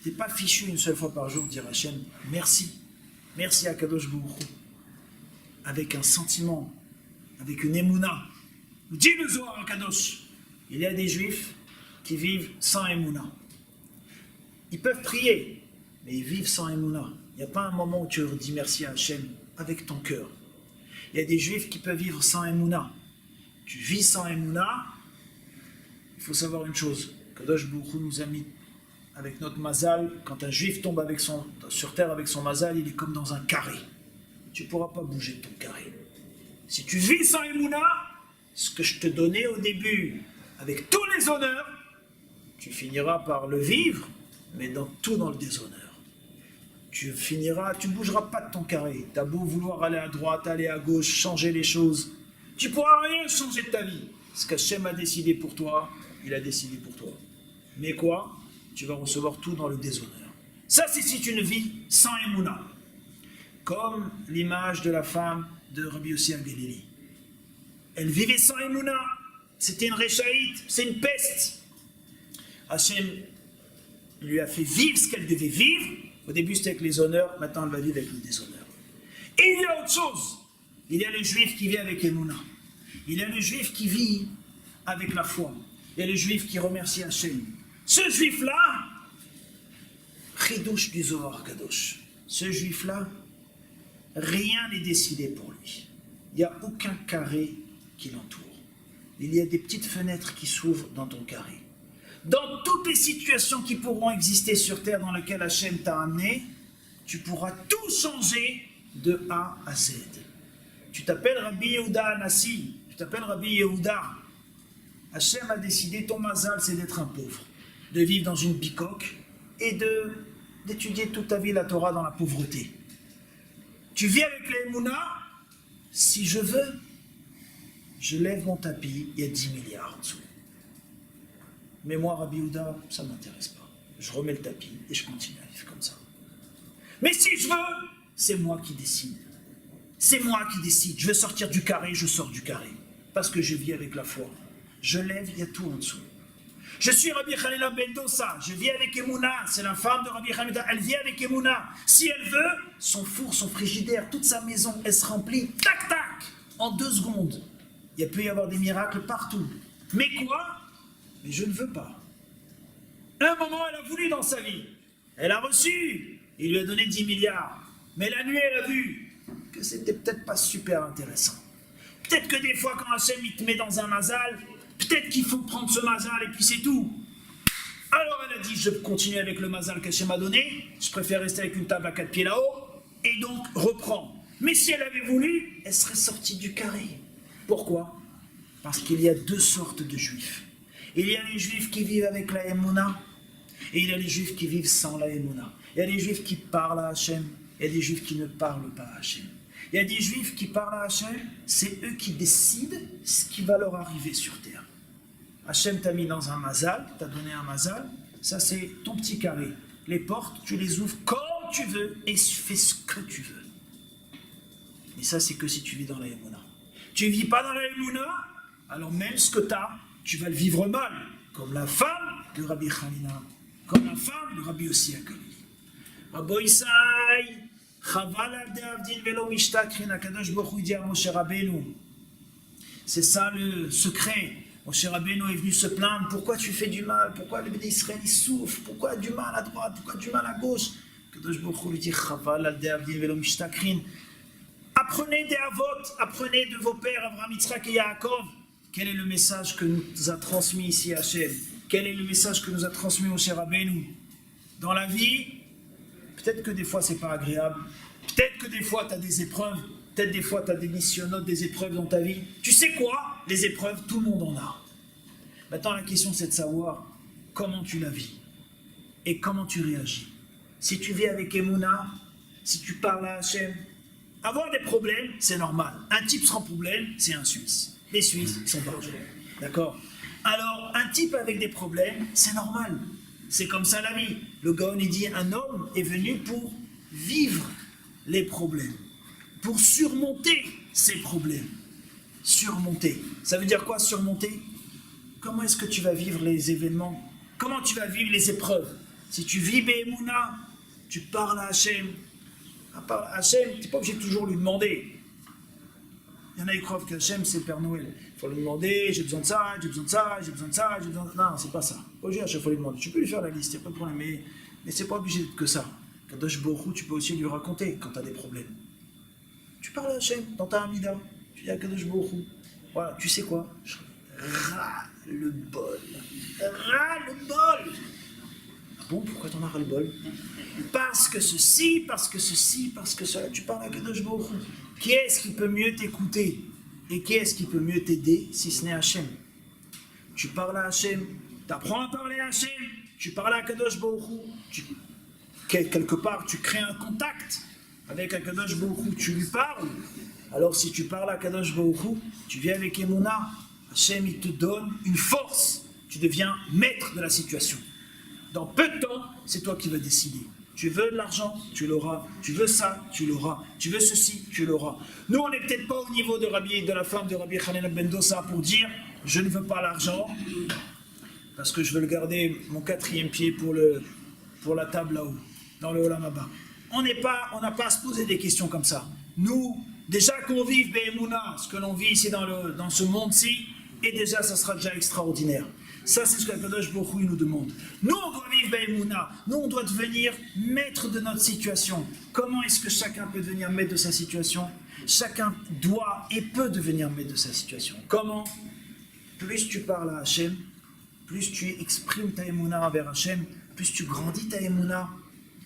t'es pas fichu une seule fois par jour de dire Hashem, merci. Merci à Kadosh Baruch Hu. Avec un sentiment, avec une émouna. Dit le Zohar à Kadosh. Il y a des juifs qui vivent sans émouna. Ils peuvent prier, mais ils vivent sans émouna. Il n'y a pas un moment où tu leur dis merci à Hachem avec ton cœur. Il y a des juifs qui peuvent vivre sans émouna. Tu vis sans émouna, il faut savoir une chose. Kadosh Baruch Hu nous a mis avec notre mazal. Quand un juif tombe sur terre avec son mazal, il est comme dans un carré. Tu ne pourras pas bouger de ton carré. Si tu vis sans émouna, ce que je te donnais au début, avec tous les honneurs, tu finiras par le vivre, mais tout dans le déshonneur. Tu ne bougeras pas de ton carré. Tu as beau vouloir aller à droite, aller à gauche, changer les choses. Tu ne pourras rien changer de ta vie. Ce qu'Hachem a décidé pour toi, il a décidé pour toi. Mais quoi? Tu vas recevoir tout dans le déshonneur. Ça, c'est si tu ne vis sans émouna. Comme l'image de la femme de Rabbi Yossi HaGalili. Elle vivait sans émouna. C'était une réchaïte, c'est une peste. Hachem lui a fait vivre ce qu'elle devait vivre. Au début, c'était avec les honneurs, maintenant, elle va vivre avec le déshonneur. Et il y a autre chose. Il y a le juif qui vit avec émouna. Il y a le juif qui vit avec la foi. Il y a le juif qui remercie Hachem. Ce juif-là, Chidouche du Zohar Kadosh. Ce juif-là, rien n'est décidé pour lui. Il n'y a aucun carré qui l'entoure. Il y a des petites fenêtres qui s'ouvrent dans ton carré. Dans toutes les situations qui pourront exister sur terre dans lesquelles Hachem t'a amené, tu pourras tout changer de A à Z. Tu t'appelles Rabbi Yehuda Anassi, tu t'appelles Rabbi Yehuda. Hachem a décidé, ton mazal, c'est d'être un pauvre, de vivre dans une bicoque et d'étudier toute ta vie la Torah dans la pauvreté. Tu vis avec les Emouna, si je veux, je lève mon tapis, il y a 10 milliards en dessous. Mais moi, Rabbi Yehuda, ça ne m'intéresse pas. Je remets le tapis et je continue à vivre comme ça. Mais si je veux, c'est moi qui décide. C'est moi qui décide. Je veux sortir du carré, je sors du carré. Parce que je vis avec la foi. Je lève, il y a tout en dessous. Je suis Rabbi Hanina ben Dosa, je vis avec Emouna, c'est la femme de Rabbi Hanina, elle vit avec Emouna. Si elle veut, son four, son frigidaire, toute sa maison, elle se remplit, tac tac, en 2 secondes. Il peut y avoir des miracles partout. Mais quoi? Mais je ne veux pas. Un moment, elle a voulu dans sa vie. Elle a reçu. Il lui a donné 10 milliards. Mais la nuit, elle a vu que c'était peut-être pas super intéressant. Peut-être que des fois, quand Hachem il te met dans un mazal, peut-être qu'il faut prendre ce mazal et puis c'est tout. Alors elle a dit, je continue avec le mazal qu'Hachem m'a donné. Je préfère rester avec une table à 4 pieds là-haut. Et donc, reprends. Mais si elle avait voulu, elle serait sortie du carré. Pourquoi? Parce qu'il y a 2 sortes de juifs. Il y a les juifs qui vivent avec la Emouna, et il y a les juifs qui vivent sans la Emouna. Il y a les juifs qui parlent à Hachem, et il y a des juifs qui ne parlent pas à Hachem. Il y a des juifs qui parlent à Hachem, c'est eux qui décident ce qui va leur arriver sur terre. Hachem t'a mis dans un mazal, t'a donné un mazal, ça c'est ton petit carré. Les portes, tu les ouvres comme tu veux, et tu fais ce que tu veux. Et ça c'est que si tu vis dans la Emouna. Tu ne vis pas dans la Emouna, alors même ce que tu as, tu vas le vivre mal, comme la femme de Rabbi Hanina, comme la femme de Rabbi Yossi HaGalili. Rabbi Isai, Chaval al de'avdin velo mishtakrin, HaKadosh Baruch Hu dit à Moshe Rabbeinu. C'est ça le secret. Moshe Rabbeinu est venu se plaindre. Pourquoi tu fais du mal? Pourquoi le béni Israël il souffre? Pourquoi du mal à droite? Pourquoi du mal à gauche? HaKadosh Baruch Hu lui dit Chaval al de'avdin velo mishtakrin. Apprenez des avot, apprenez de vos pères Abraham, Yitzhak et Yaakov. Quel est le message que nous a transmis ici Hachem? Quel est le message que nous a transmis Moshe Rabbeinu? Dans la vie, peut-être que des fois c'est pas agréable, peut-être que des fois tu as des épreuves, Peut-être des fois, tu as des missionnotes, des épreuves dans ta vie. Tu sais quoi? Les épreuves, tout le monde en a. Maintenant, la question, c'est de savoir comment tu la vis et comment tu réagis. Si tu vis avec Emouna, si tu parles à Hachem, avoir des problèmes, c'est normal. Un type sans problème, c'est un Suisse. Les Suisses, ils sont dangereux. D'accord? Alors, un type avec des problèmes, c'est normal. C'est comme ça la vie. Le Gaon, il dit, un homme est venu pour vivre les problèmes, pour surmonter ces problèmes. Surmonter. Ça veut dire quoi, surmonter? Comment est-ce que tu vas vivre les événements? Comment tu vas vivre les épreuves? Si tu vis Be'emouna, tu parles à Hachem. Hachem, tu n'es pas obligé de toujours lui demander. Il y en a qui croient que Hachem, c'est le Père Noël. Il faut lui demander, j'ai besoin de ça, j'ai besoin de ça, j'ai besoin de ça, j'ai besoin de... Non, c'est pas ça. Pas obligé à chaque fois lui demander. Tu peux lui faire la liste, il n'y a pas de problème, mais c'est pas obligé que ça. Kadosh Baruch Hu, tu peux aussi lui raconter quand tu as des problèmes. Tu parles à Hachem dans ta Hamida. Tu dis à Kadosh Baruch Hu, voilà, tu sais quoi? Ras le bol. Ras le bol. Ah bon, pourquoi t'en as ras le bol? Parce que ceci, parce que ceci, parce que cela. Tu parles à Kadosh Baruch Hu. Qui est-ce qui peut mieux t'écouter? Et qui est-ce qui peut mieux t'aider si ce n'est Hachem? Tu parles à Hachem, tu apprends à parler à Hachem, tu parles à Kadosh Baruch Hu, quelque part tu crées un contact avec Kadosh Baruch Hu, tu lui parles. Alors si tu parles à Kadosh Baruch Hu, tu viens avec Emouna, Hachem il te donne une force, tu deviens maître de la situation. Dans peu de temps, c'est toi qui vas décider. Tu veux de l'argent, tu l'auras. Tu veux ça, tu l'auras. Tu veux ceci, tu l'auras. Nous, on n'est peut-être pas au niveau de la femme de Rabbi Hanina ben Dosa pour dire « je ne veux pas l'argent parce que je veux le garder mon quatrième pied pour la table là-haut, dans le Olam Haba ». On n'a pas à se poser des questions comme ça. Nous, déjà qu'on vive Be'emouna, ce que l'on vit ici dans ce monde-ci, et déjà, ça sera déjà extraordinaire. Ça, c'est ce que Kadosh Baruch Hu nous demande. Nous, on doit vivre Be'emouna. Nous, on doit devenir maître de notre situation. Comment est-ce que chacun peut devenir maître de sa situation? Chacun doit et peut devenir maître de sa situation. Comment? Plus tu parles à Hachem, plus tu exprimes ta Emouna envers Hachem, plus tu grandis ta Emouna,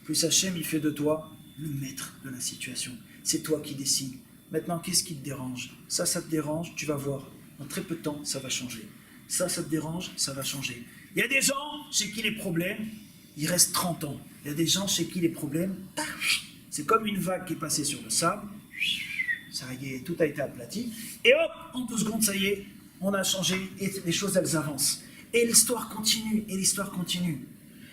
plus Hachem, il fait de toi le maître de la situation. C'est toi qui décides. Maintenant, qu'est-ce qui te dérange? Ça te dérange, tu vas voir. En très peu de temps, ça va changer. Ça te dérange, ça va changer. Il y a des gens chez qui les problèmes, ils restent 30 ans. Il y a des gens chez qui les problèmes, c'est comme une vague qui est passée sur le sable, ça y est, tout a été aplati, et hop, en 2 secondes, ça y est, on a changé, et les choses, elles avancent. Et l'histoire continue, et l'histoire continue.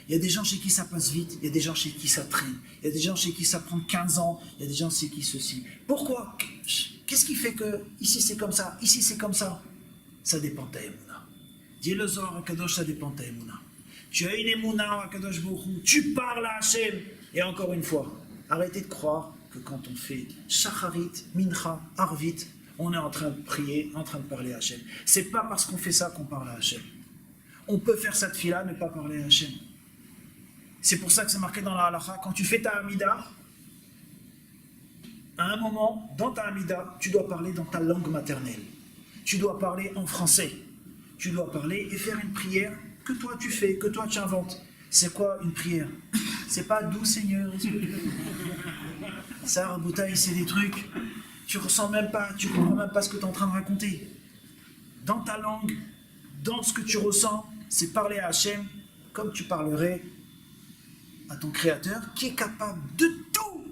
Il y a des gens chez qui ça passe vite, il y a des gens chez qui ça traîne, il y a des gens chez qui ça prend 15 ans, il y a des gens chez qui ceci. Pourquoi? Qu'est-ce qui fait que ici c'est comme ça, ici c'est comme ça? Ça dépend de ta Emouna. Dis le Zohar HaKadosh, ça dépend de ta Emouna. Tu as une Emouna à Kadosh Baruch Hu, tu parles à Hachem. Et encore une fois, arrêtez de croire que quand on fait Shacharit, Mincha, Arvit, on est en train de prier, en train de parler à Hachem. C'est pas parce qu'on fait ça qu'on parle à Hachem. On peut faire cette fila, ne pas parler à Hachem. C'est pour ça que c'est marqué dans la halakha, quand tu fais ta Hamida, à un moment, dans ta Hamida, tu dois parler dans ta langue maternelle. Tu dois parler en français. Tu dois parler et faire une prière que toi tu fais, que toi tu inventes. C'est quoi une prière? C'est pas doux Seigneur. Ça, Raboutaï, c'est des trucs. Tu ressens même pas, tu comprends même pas ce que tu es en train de raconter. Dans ta langue, dans ce que tu ressens, c'est parler à Hachem comme tu parlerais à ton Créateur qui est capable de tout.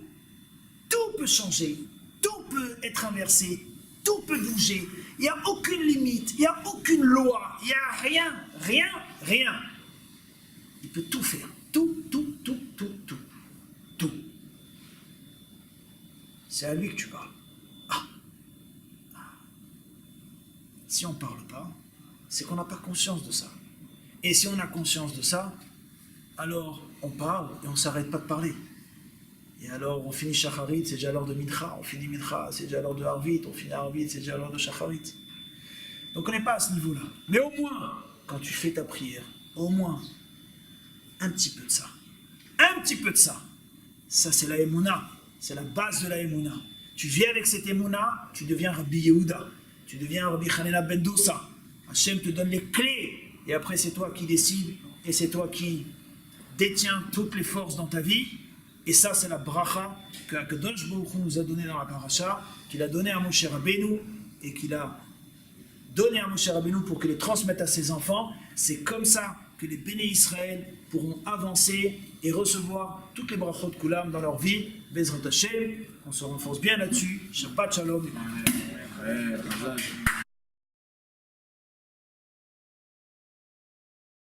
Tout peut changer, tout peut être inversé, tout peut bouger. Il n'y a aucune limite, il n'y a aucune loi, il n'y a rien, rien, rien. Il peut tout faire, tout. C'est à lui que tu parles. Si on ne parle pas, c'est qu'on n'a pas conscience de ça. Et si on a conscience de ça, alors on parle et on ne s'arrête pas de parler. Et alors on finit Shacharit, c'est déjà l'heure de Mincha, on finit Mincha, c'est déjà l'heure de Arvit, on finit Arvit, c'est déjà l'heure de Shacharit. Donc on n'est pas à ce niveau-là. Mais au moins, quand tu fais ta prière, au moins, un petit peu de ça. Un petit peu de ça. Ça c'est la Emouna, c'est la base de la Emouna. Tu viens avec cette Emouna, tu deviens Rabbi Yehuda, tu deviens Rabbi Hanina ben Dosa. Hachem te donne les clés, et après c'est toi qui décides, et c'est toi qui détiens toutes les forces dans ta vie, Et ça, c'est la bracha que Akadosh Baruch Hu nous a donnée dans la paracha, qu'il a donnée à Moshe Rabbeinu et qu'il a donné à Moshe Rabbeinu pour qu'il les transmette à ses enfants. C'est comme ça que les béné Israël pourront avancer et recevoir toutes les brachot Kulam dans leur vie. Bezrat Hashem, on se renforce bien là-dessus. Shabbat Shalom.